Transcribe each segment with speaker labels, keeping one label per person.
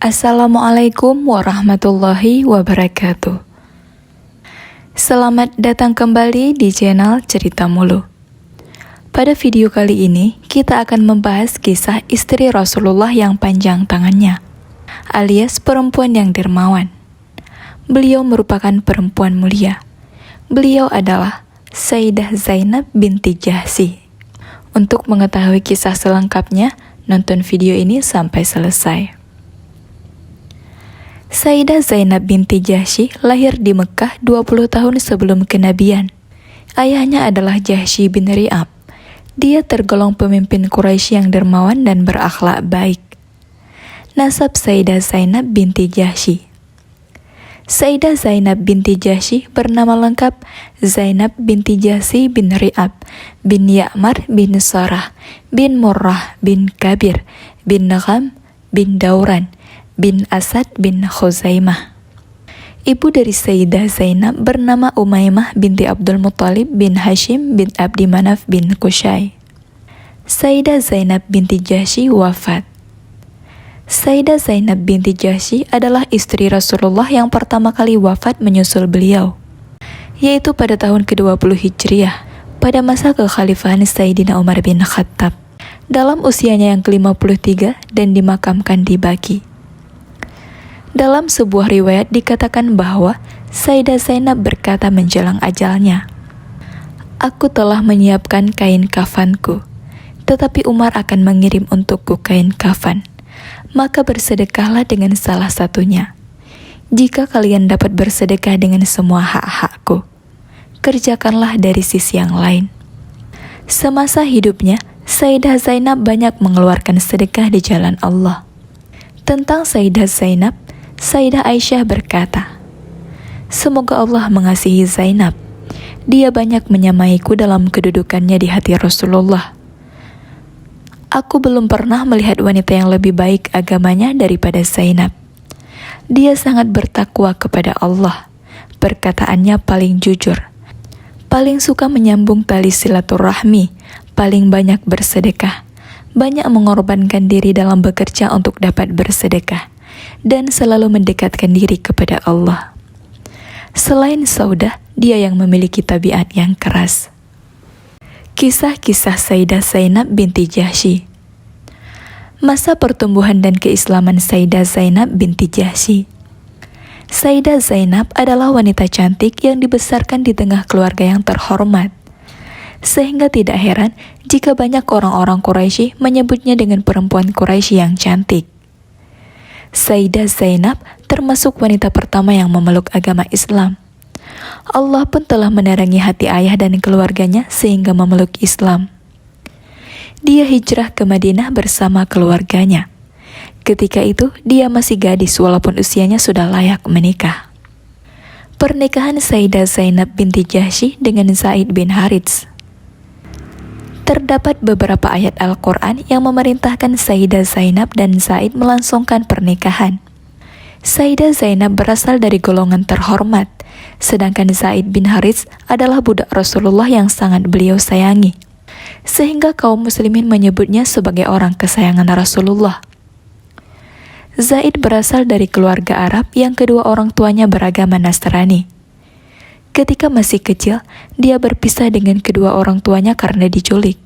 Speaker 1: Assalamualaikum warahmatullahi wabarakatuh. Selamat datang kembali di channel Cerita Mulu. Pada video kali ini, kita akan membahas kisah istri Rasulullah yang panjang tangannya, alias perempuan yang dermawan. Beliau merupakan perempuan mulia. Beliau adalah Sayyidah Zainab binti Jahsy. Untuk mengetahui kisah selengkapnya, nonton video ini sampai selesai. Sayyidah Zainab binti Jahsy lahir di Mekah 20 tahun sebelum kenabian. Ayahnya adalah Jahsy bin Ri'ab. Dia tergolong pemimpin Quraisy yang dermawan dan berakhlak baik. Nasab Sayyidah Zainab binti Jahsy. Sayyidah Zainab binti Jahsy bernama lengkap Zainab binti Jahsy bin Ri'ab bin Ya'mar bin Sarah bin Murrah bin Kabir bin Nagham bin Dauran bin Asad bin Khuzaimah. Ibu dari Sayyidah Zainab bernama Umaymah binti Abdul Muttalib bin Hashim bin Abdi Manaf bin Qusay. Sayyidah Zainab binti Jahsy wafat. Sayyidah Zainab binti Jahsy adalah istri Rasulullah yang pertama kali wafat menyusul beliau, yaitu pada tahun ke-20 Hijriah, pada masa kekhalifahan Sayyidina Umar bin Khattab, dalam usianya yang ke-53 dan dimakamkan di Baqi. Dalam sebuah riwayat dikatakan bahwa Sayyidah Zainab berkata menjelang ajalnya, "Aku telah menyiapkan kain kafanku, tetapi Umar akan mengirim untukku kain kafan. Maka bersedekahlah dengan salah satunya. Jika kalian dapat bersedekah dengan semua hak-hakku, kerjakanlah dari sisi yang lain." Semasa hidupnya, Sayyidah Zainab banyak mengeluarkan sedekah di jalan Allah. Tentang Sayyidah Zainab, Sayyidah Aisyah berkata, "Semoga Allah mengasihi Zainab. Dia banyak menyamaiku dalam kedudukannya di hati Rasulullah. Aku belum pernah melihat wanita yang lebih baik agamanya daripada Zainab. Dia sangat bertakwa kepada Allah. Perkataannya paling jujur, paling suka menyambung tali silaturahmi, paling banyak bersedekah, banyak mengorbankan diri dalam bekerja untuk dapat bersedekah, dan selalu mendekatkan diri kepada Allah. Selain Saudah, dia yang memiliki tabiat yang keras." Kisah-kisah Sayyidah Zainab binti Jahsy. Masa pertumbuhan dan keislaman Sayyidah Zainab binti Jahsy. Sayyidah Zainab adalah wanita cantik yang dibesarkan di tengah keluarga yang terhormat, sehingga tidak heran jika banyak orang-orang Quraisy menyebutnya dengan perempuan Quraisy yang cantik. Sayyidah Zainab termasuk wanita pertama yang memeluk agama Islam. Allah pun telah menerangi hati ayah dan keluarganya sehingga memeluk Islam. Dia hijrah ke Madinah bersama keluarganya. Ketika itu, dia masih gadis walaupun usianya sudah layak menikah. Pernikahan Sayyidah Zainab binti Jahsy dengan Zaid bin Harits. Terdapat beberapa ayat Al-Quran yang memerintahkan Sayyidah Zainab dan Zaid melangsungkan pernikahan. Sayyidah Zainab berasal dari golongan terhormat, sedangkan Zaid bin Harits adalah budak Rasulullah yang sangat beliau sayangi, sehingga kaum muslimin menyebutnya sebagai orang kesayangan Rasulullah. Zaid berasal dari keluarga Arab yang kedua orang tuanya beragama Nasrani. Ketika masih kecil, dia berpisah dengan kedua orang tuanya karena diculik.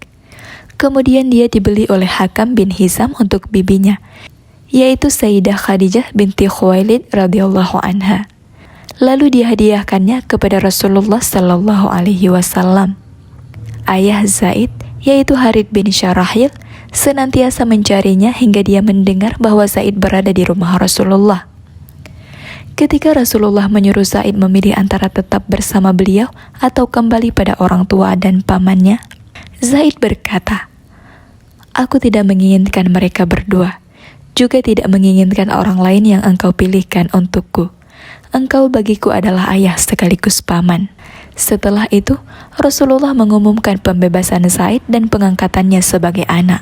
Speaker 1: Kemudian dia dibeli oleh Hakam bin Hizam untuk bibinya, yaitu Sayyidah Khadijah binti Khuwailid radhiyallahu anha. Lalu dihadiahkannya kepada Rasulullah sallallahu alaihi wasallam. Ayah Zaid, yaitu Harith bin Syarahil, senantiasa mencarinya hingga dia mendengar bahwa Zaid berada di rumah Rasulullah. Ketika Rasulullah menyuruh Zaid memilih antara tetap bersama beliau atau kembali pada orang tua dan pamannya, Zaid berkata, "Aku tidak menginginkan mereka berdua, juga tidak menginginkan orang lain yang engkau pilihkan untukku. Engkau bagiku adalah ayah sekaligus paman." Setelah itu, Rasulullah mengumumkan pembebasan Zaid dan pengangkatannya sebagai anak.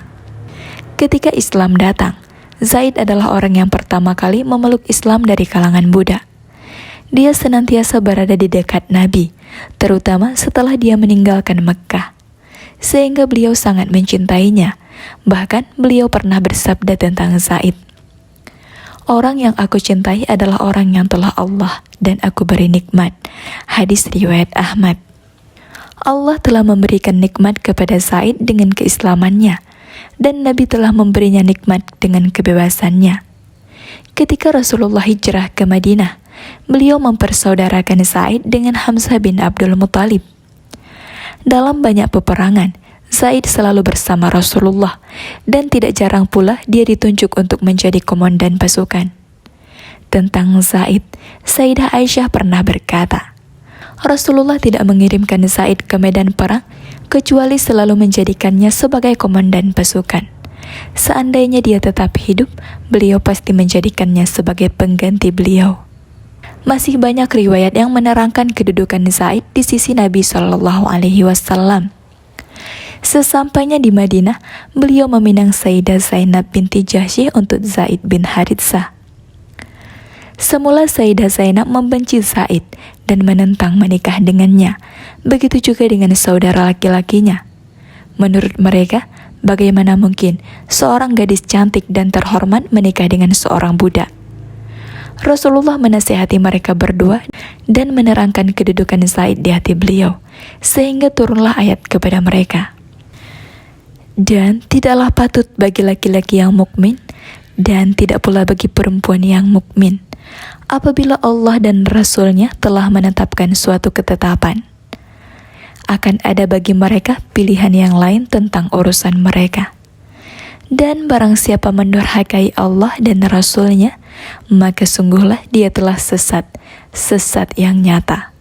Speaker 1: Ketika Islam datang, Zaid adalah orang yang pertama kali memeluk Islam dari kalangan budak. Dia senantiasa berada di dekat Nabi, terutama setelah dia meninggalkan Mekkah, sehingga beliau sangat mencintainya. Bahkan beliau pernah bersabda tentang Zaid, Orang yang aku cintai adalah orang yang telah Allah dan aku beri nikmat. Hadis riwayat Ahmad. Allah telah memberikan nikmat kepada Zaid dengan keislamannya, dan Nabi telah memberinya nikmat dengan kebebasannya. Ketika Rasulullah hijrah ke Madinah, beliau mempersaudarakan Zaid dengan Hamzah bin Abdul Muthalib. Dalam banyak peperangan, Zaid selalu bersama Rasulullah, dan tidak jarang pula dia ditunjuk untuk menjadi komandan pasukan. Tentang Zaid, Sayyidah Aisyah pernah berkata, Rasulullah tidak mengirimkan Zaid ke medan perang, kecuali selalu menjadikannya sebagai komandan pasukan. Seandainya dia tetap hidup, beliau pasti menjadikannya sebagai pengganti beliau. Masih banyak riwayat yang menerangkan kedudukan Zaid di sisi Nabi Shallallahu Alaihi Wasallam. Sesampainya di Madinah, beliau meminang Sayyidah Zainab binti Jahsy untuk Zaid bin Haritsah. Semula Sayyidah Zainab membenci Zaid dan menentang menikah dengannya. Begitu juga dengan saudara laki-lakinya. Menurut mereka, bagaimana mungkin seorang gadis cantik dan terhormat menikah dengan seorang budak? Rasulullah menasihati mereka berdua dan menerangkan kedudukan Zaid di hati beliau, sehingga turunlah ayat kepada mereka. Dan tidaklah patut bagi laki-laki yang mukmin dan tidak pula bagi perempuan yang mukmin apabila Allah dan Rasul-Nya telah menetapkan suatu ketetapan. Akan ada bagi mereka pilihan yang lain tentang urusan mereka. Dan barang siapa mendurhakai Allah dan Rasul-Nya, maka sungguhlah dia telah sesat, sesat yang nyata.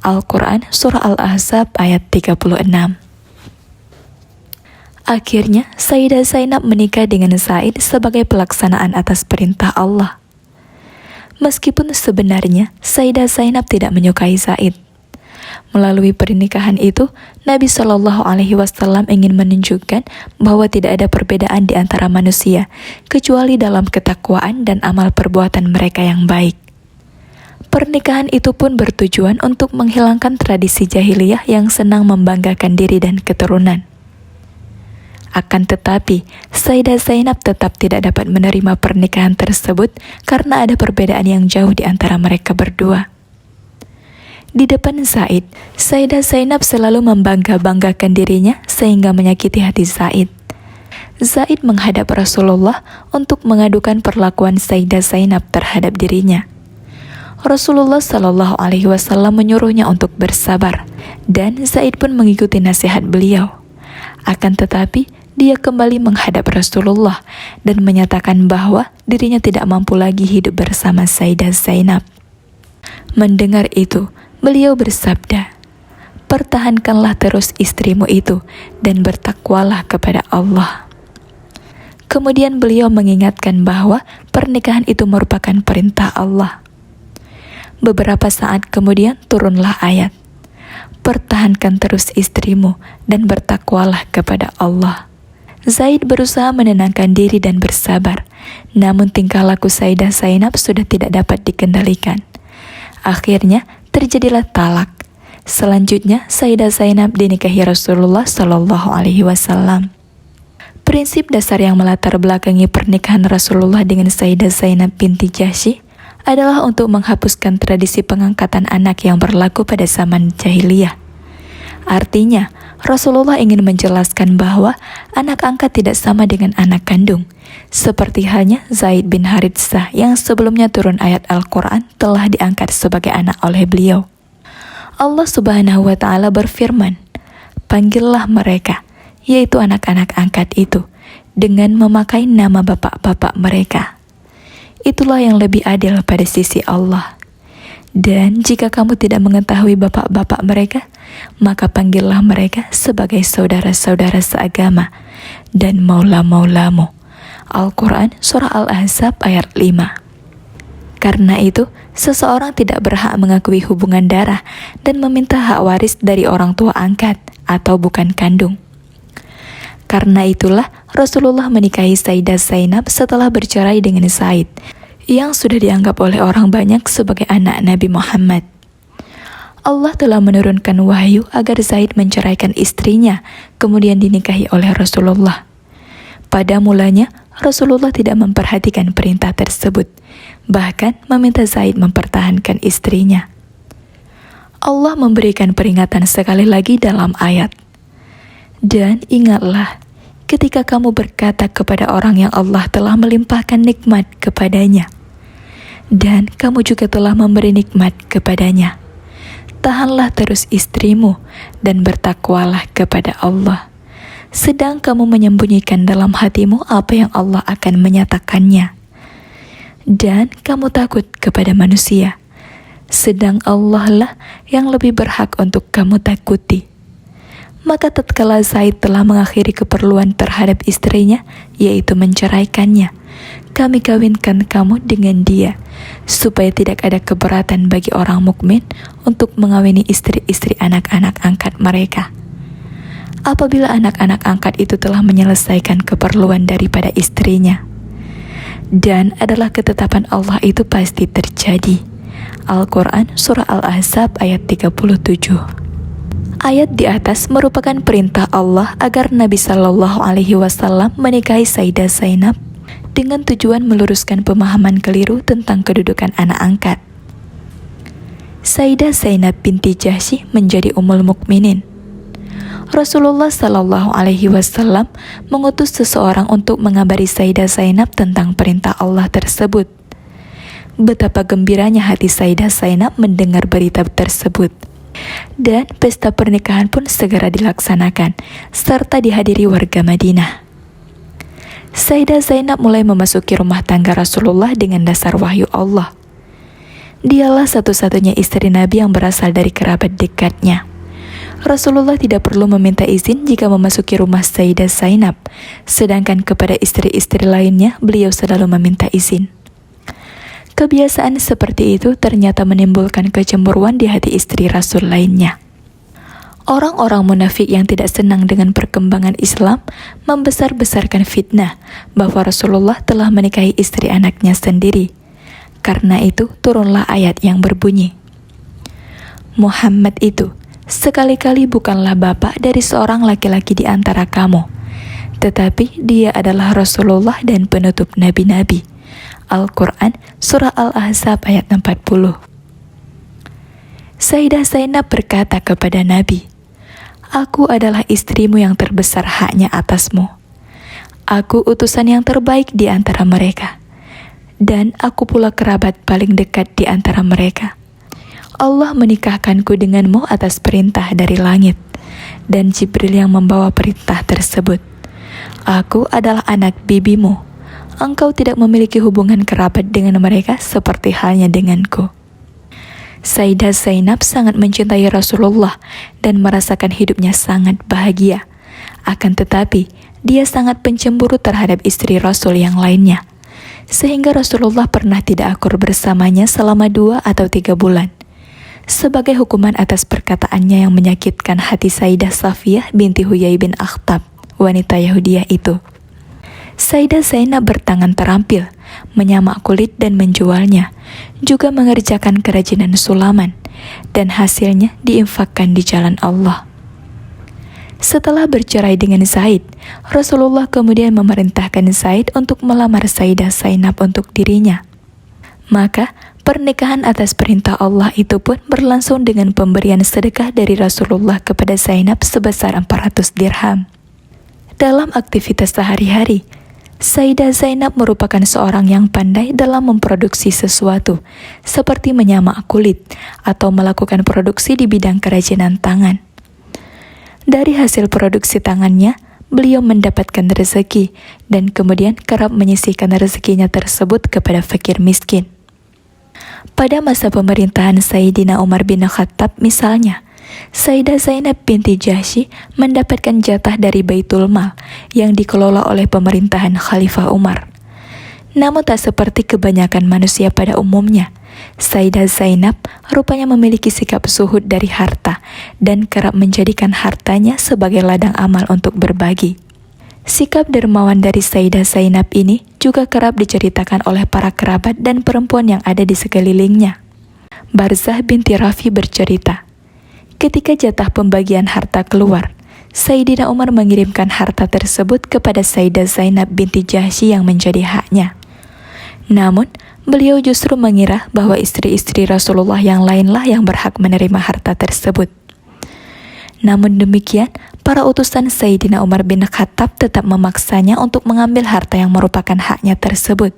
Speaker 1: Al-Quran Surah Al-Ahzab ayat 36. Akhirnya, Sayyidah Zainab menikah dengan Zaid sebagai pelaksanaan atas perintah Allah. Meskipun sebenarnya Sayyidah Zainab tidak menyukai Zaid. Melalui pernikahan itu, Nabi Shallallahu Alaihi Wasallam ingin menunjukkan bahwa tidak ada perbedaan di antara manusia, kecuali dalam ketakwaan dan amal perbuatan mereka yang baik. Pernikahan itu pun bertujuan untuk menghilangkan tradisi jahiliyah yang senang membanggakan diri dan keturunan. Akan tetapi, Sayyidah Zainab tetap tidak dapat menerima pernikahan tersebut karena ada perbedaan yang jauh di antara mereka berdua. Di depan Zaid, Sayyidah Zainab selalu membangga-banggakan dirinya sehingga menyakiti hati Zaid. Zaid menghadap Rasulullah untuk mengadukan perlakuan Sayyidah Zainab terhadap dirinya. Rasulullah Shallallahu Alaihi Wasallam menyuruhnya untuk bersabar, dan Zaid pun mengikuti nasihat beliau. Akan tetapi, dia kembali menghadap Rasulullah dan menyatakan bahwa dirinya tidak mampu lagi hidup bersama Sayyidah Zainab. Mendengar itu, beliau bersabda, "Pertahankanlah terus istrimu itu dan bertakwalah kepada Allah." Kemudian beliau mengingatkan bahwa pernikahan itu merupakan perintah Allah. Beberapa saat kemudian turunlah ayat, "Pertahankan terus istrimu dan bertakwalah kepada Allah." Zaid berusaha menenangkan diri dan bersabar, namun tingkah laku Sayyidah Zainab sudah tidak dapat dikendalikan. Akhirnya terjadilah talak. Selanjutnya Sayyidah Zainab dinikahi Rasulullah Shallallahu Alaihi Wasallam. Prinsip dasar yang melatar belakangi pernikahan Rasulullah dengan Sayyidah Zainab binti Jahsy adalah untuk menghapuskan tradisi pengangkatan anak yang berlaku pada zaman jahiliyah. Artinya, Rasulullah ingin menjelaskan bahwa anak angkat tidak sama dengan anak kandung, seperti halnya Zaid bin Haritsah yang sebelumnya turun ayat Al-Quran telah diangkat sebagai anak oleh beliau. Allah Subhanahu wa Ta'ala berfirman, "Panggillah mereka," yaitu anak-anak angkat itu, dengan memakai nama bapak-bapak mereka. Itulah yang lebih adil pada sisi Allah. Dan jika kamu tidak mengetahui bapak-bapak mereka, maka panggillah mereka sebagai saudara-saudara seagama dan maula-maulamu. Al-Quran Surah Al-Ahzab ayat 5. Karena itu, seseorang tidak berhak mengakui hubungan darah dan meminta hak waris dari orang tua angkat atau bukan kandung. Karena itulah Rasulullah menikahi Sayyidah Zainab setelah bercerai dengan Zaid, yang sudah dianggap oleh orang banyak sebagai anak Nabi Muhammad. Allah telah menurunkan wahyu agar Zaid menceraikan istrinya, kemudian dinikahi oleh Rasulullah. Pada mulanya, Rasulullah tidak memperhatikan perintah tersebut, bahkan meminta Zaid mempertahankan istrinya. Allah memberikan peringatan sekali lagi dalam ayat, "Dan ingatlah ketika kamu berkata kepada orang yang Allah telah melimpahkan nikmat kepadanya, dan kamu juga telah memberi nikmat kepadanya. Tahanlah terus istrimu dan bertakwalah kepada Allah. Sedang kamu menyembunyikan dalam hatimu apa yang Allah akan menyatakannya. Dan kamu takut kepada manusia, sedang Allah lah yang lebih berhak untuk kamu takuti." Maka tatkala Zaid telah mengakhiri keperluan terhadap istrinya, yaitu menceraikannya, kami kawinkan kamu dengan dia, supaya tidak ada keberatan bagi orang mukmin untuk mengawini istri-istri anak-anak angkat mereka. Apabila anak-anak angkat itu telah menyelesaikan keperluan daripada istrinya, dan adalah ketetapan Allah itu pasti terjadi. Al-Quran Surah Al-Ahzab ayat 37. Ayat di atas merupakan perintah Allah agar Nabi Shallallahu Alaihi Wasallam menikahi Sayyidah Zainab dengan tujuan meluruskan pemahaman keliru tentang kedudukan anak angkat. Sayyidah Zainab binti Jahsy menjadi Ummul Mukminin. Rasulullah Shallallahu Alaihi Wasallam mengutus seseorang untuk mengabari Sayyidah Zainab tentang perintah Allah tersebut. Betapa gembiranya hati Sayyidah Zainab mendengar berita tersebut. Dan pesta pernikahan pun segera dilaksanakan, serta dihadiri warga Madinah. Sayyidah Zainab mulai memasuki rumah tangga Rasulullah dengan dasar wahyu Allah. Dialah satu-satunya istri Nabi yang berasal dari kerabat dekatnya. Rasulullah tidak perlu meminta izin jika memasuki rumah Sayyidah Zainab, sedangkan kepada istri-istri lainnya beliau selalu meminta izin. Kebiasaan seperti itu ternyata menimbulkan kecemburuan di hati istri Rasul lainnya. Orang-orang munafik yang tidak senang dengan perkembangan Islam membesar-besarkan fitnah bahwa Rasulullah telah menikahi istri anaknya sendiri. Karena itu turunlah ayat yang berbunyi, "Muhammad itu sekali-kali bukanlah bapak dari seorang laki-laki di antara kamu, tetapi dia adalah Rasulullah dan penutup nabi-nabi." Al-Quran Surah Al-Ahzab ayat 40. Sayyidah Zainab berkata kepada Nabi, "Aku adalah istrimu yang terbesar haknya atasmu. Aku utusan yang terbaik di antara mereka, dan aku pula kerabat paling dekat di antara mereka. Allah menikahkanku denganmu atas perintah dari langit, dan Jibril yang membawa perintah tersebut. Aku adalah anak bibimu. Engkau tidak memiliki hubungan kerabat dengan mereka seperti halnya denganku." Sayyidah Zainab sangat mencintai Rasulullah dan merasakan hidupnya sangat bahagia. Akan tetapi, dia sangat pencemburu terhadap istri Rasul yang lainnya, sehingga Rasulullah pernah tidak akur bersamanya selama 2 atau 3 bulan. Sebagai hukuman atas perkataannya yang menyakitkan hati Sayyidah Safiyah binti Huyai bin Akhtab, wanita Yahudiyah itu. Sayyidah Zainab bertangan terampil, menyamak kulit dan menjualnya, juga mengerjakan kerajinan sulaman, dan hasilnya diinfakkan di jalan Allah. Setelah bercerai dengan Zaid, Rasulullah kemudian memerintahkan Zaid untuk melamar Sayyidah Zainab untuk dirinya. Maka, pernikahan atas perintah Allah itu pun berlangsung dengan pemberian sedekah dari Rasulullah kepada Zainab sebesar 400 dirham. Dalam aktivitas sehari-hari, Sayyidah Zainab merupakan seorang yang pandai dalam memproduksi sesuatu, seperti menyamak kulit atau melakukan produksi di bidang kerajinan tangan. Dari hasil produksi tangannya, beliau mendapatkan rezeki dan kemudian kerap menyisihkan rezekinya tersebut kepada fakir miskin. Pada masa pemerintahan Sayyidina Umar bin Khattab misalnya, Sayyidah Zainab binti Jahsy mendapatkan jatah dari Baitul Mal yang dikelola oleh pemerintahan Khalifah Umar. Namun tak seperti kebanyakan manusia pada umumnya, Sayyidah Zainab rupanya memiliki sikap zuhud dari harta dan kerap menjadikan hartanya sebagai ladang amal untuk berbagi. Sikap dermawan dari Sayyidah Zainab ini juga kerap diceritakan oleh para kerabat dan perempuan yang ada di sekelilingnya. Barzah binti Rafi bercerita, ketika jatah pembagian harta keluar, Sayyidina Umar mengirimkan harta tersebut kepada Sayyidah Zainab binti Jahsy yang menjadi haknya. Namun, beliau justru mengira bahwa istri-istri Rasulullah yang lainlah yang berhak menerima harta tersebut. Namun demikian, para utusan Sayyidina Umar bin Khattab tetap memaksanya untuk mengambil harta yang merupakan haknya tersebut.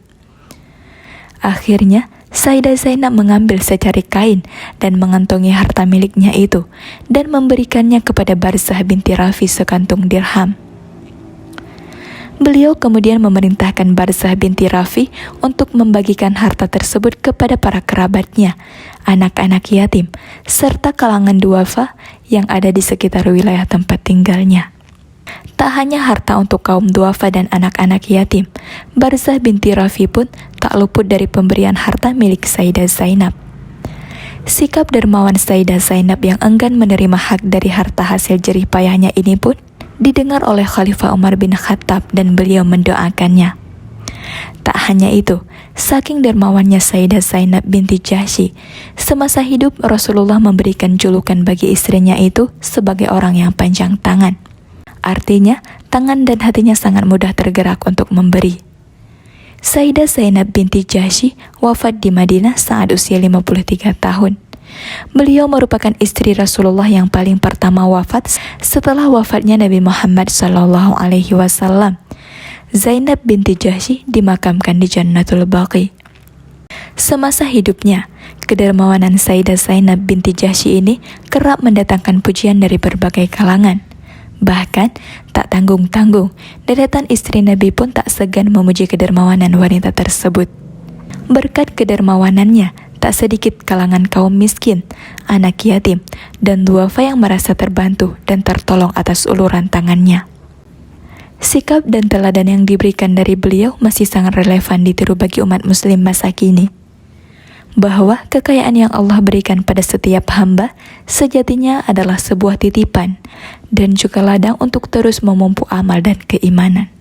Speaker 1: Akhirnya, Sayyidah Zainab mengambil secari kain dan mengantongi harta miliknya itu dan memberikannya kepada Barzah binti Rafi sekantung dirham. Beliau kemudian memerintahkan Barzah binti Rafi untuk membagikan harta tersebut kepada para kerabatnya, anak-anak yatim, serta kalangan duafa yang ada di sekitar wilayah tempat tinggalnya. Tak hanya harta untuk kaum duafa dan anak-anak yatim, Barzah binti Rafi pun tak luput dari pemberian harta milik Sayyidah Zainab. Sikap dermawan Sayyidah Zainab yang enggan menerima hak dari harta hasil jerih payahnya ini pun didengar oleh Khalifah Umar bin Khattab dan beliau mendoakannya. Tak hanya itu, saking dermawannya Sayyidah Zainab binti Jahsy, semasa hidup Rasulullah memberikan julukan bagi istrinya itu sebagai orang yang panjang tangan. Artinya, tangan dan hatinya sangat mudah tergerak untuk memberi. Sayyidah Zainab binti Jahsy wafat di Madinah saat usia 53 tahun. Beliau merupakan istri Rasulullah yang paling pertama wafat setelah wafatnya Nabi Muhammad SAW. Zainab binti Jahsy dimakamkan di Jannatul Baqi. Semasa hidupnya, kedermawanan Sayyidah Zainab binti Jahsy ini kerap mendatangkan pujian dari berbagai kalangan. Bahkan, tak tanggung-tanggung, deretan istri Nabi pun tak segan memuji kedermawanan wanita tersebut. Berkat kedermawanannya, tak sedikit kalangan kaum miskin, anak yatim, dan duafa yang merasa terbantu dan tertolong atas uluran tangannya. Sikap dan teladan yang diberikan dari beliau masih sangat relevan ditiru bagi umat muslim masa kini. Bahwa kekayaan yang Allah berikan pada setiap hamba sejatinya adalah sebuah titipan dan juga ladang untuk terus memompu amal dan keimanan.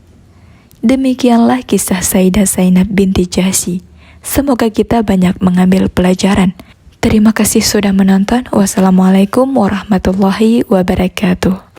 Speaker 1: Demikianlah kisah Sayyidah Zainab binti Jahsy. Semoga kita banyak mengambil pelajaran. Terima kasih sudah menonton. Wassalamualaikum warahmatullahi wabarakatuh.